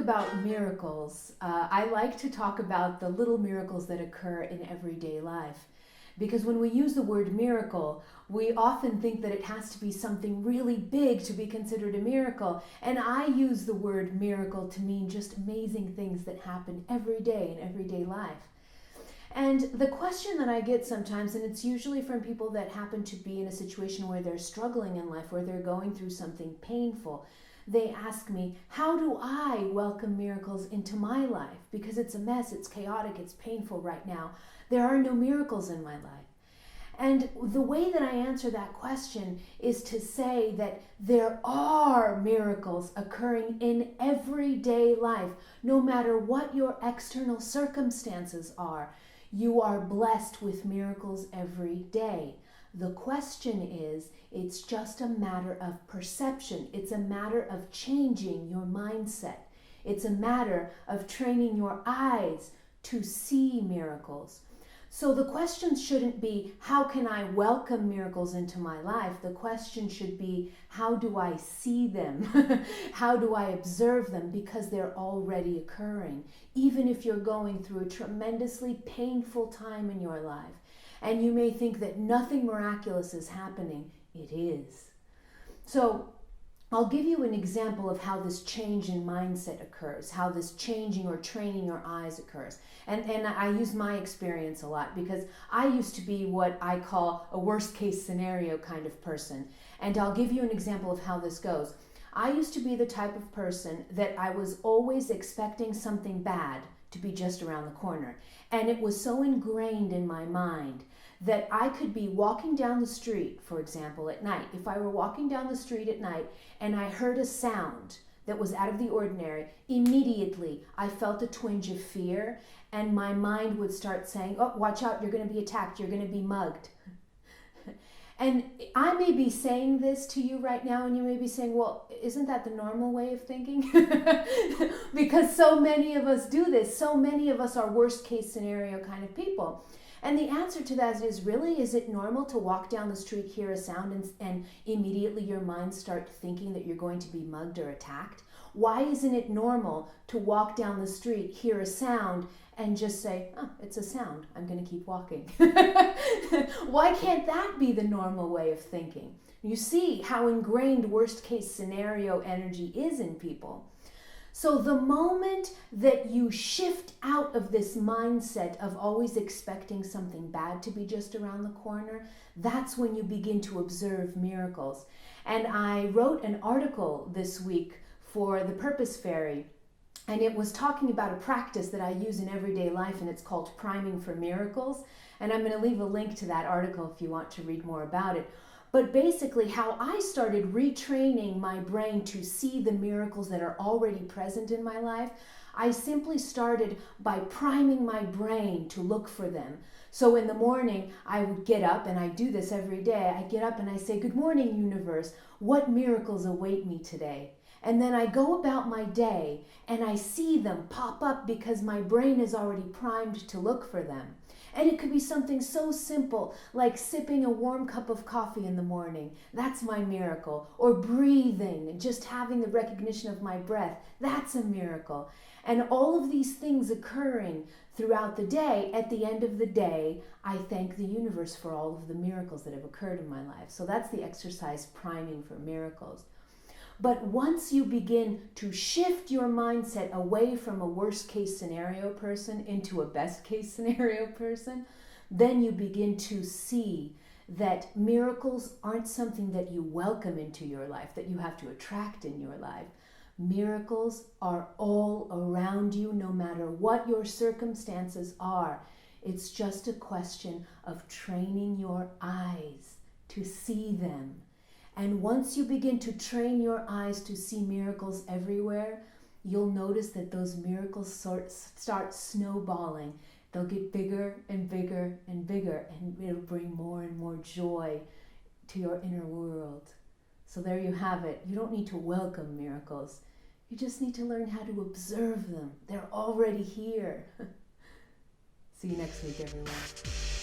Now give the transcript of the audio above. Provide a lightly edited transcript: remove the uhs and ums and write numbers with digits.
about miracles, I like to talk about the little miracles that occur in everyday life. Because when we use the word miracle, we often think that it has to be something really big to be considered a miracle. And I use the word miracle to mean just amazing things that happen every day in everyday life. And the question that I get sometimes, and it's usually from people that happen to be in a situation where they're struggling in life, where they're going through something painful, they ask me, how do I welcome miracles into my life? Because it's a mess, it's chaotic, it's painful right now. There are no miracles in my life. And the way that I answer that question is to say that there are miracles occurring in everyday life. No matter what your external circumstances are, you are blessed with miracles every day. The question is, it's just a matter of perception. It's a matter of changing your mindset. It's a matter of training your eyes to see miracles. So the question shouldn't be, how can I welcome miracles into my life? The question should be, how do I see them? How do I observe them? Because they're already occurring. Even if you're going through a tremendously painful time in your life, and you may think that nothing miraculous is happening, it is. So I'll give you an example of how this change in mindset occurs, how this changing or training your eyes occurs. And I use my experience a lot because I used to be what I call a worst case scenario kind of person. And I'll give you an example of how this goes. I used to be the type of person that I was always expecting something bad to be just around the corner. And it was so ingrained in my mind that I could be walking down the street, for example, at night. If I were walking down the street at night and I heard a sound that was out of the ordinary, immediately I felt a twinge of fear and my mind would start saying, oh, watch out, you're going to be attacked, you're going to be mugged. And I may be saying this to you right now and you may be saying, well, isn't that the normal way of thinking? Because so many of us do this. So many of us are worst case scenario kind of people. And the answer to that is, really, is it normal to walk down the street, hear a sound, and immediately your mind start thinking that you're going to be mugged or attacked? Why isn't it normal to walk down the street, hear a sound, and just say, oh, it's a sound, I'm going to keep walking? Why can't that be the normal way of thinking? You see how ingrained worst case scenario energy is in people. So the moment that you shift out of this mindset of always expecting something bad to be just around the corner, that's when you begin to observe miracles. And I wrote an article this week for the Purpose Fairy, and it was talking about a practice that I use in everyday life, and it's called priming for miracles. And I'm going to leave a link to that article if you want to read more about it. But basically how I started retraining my brain to see the miracles that are already present in my life, I simply started by priming my brain to look for them. So in the morning, I would get up, and I do this every day. I get up and I say, good morning, universe. What miracles await me today? And then I go about my day and I see them pop up because my brain is already primed to look for them. And it could be something so simple like sipping a warm cup of coffee in the morning. That's my miracle. Or breathing, just having the recognition of my breath. That's a miracle. And all of these things occurring throughout the day, at the end of the day, I thank the universe for all of the miracles that have occurred in my life. So that's the exercise, priming for miracles. But once you begin to shift your mindset away from a worst case scenario person into a best case scenario person, then you begin to see that miracles aren't something that you welcome into your life, that you have to attract in your life. Miracles are all around you, no matter what your circumstances are. It's just a question of training your eyes to see them. And once you begin to train your eyes to see miracles everywhere, you'll notice that those miracles start snowballing. They'll get bigger and bigger and bigger, and it'll bring more and more joy to your inner world. So there you have it. You don't need to welcome miracles. You just need to learn how to observe them. They're already here. See you next week, everyone.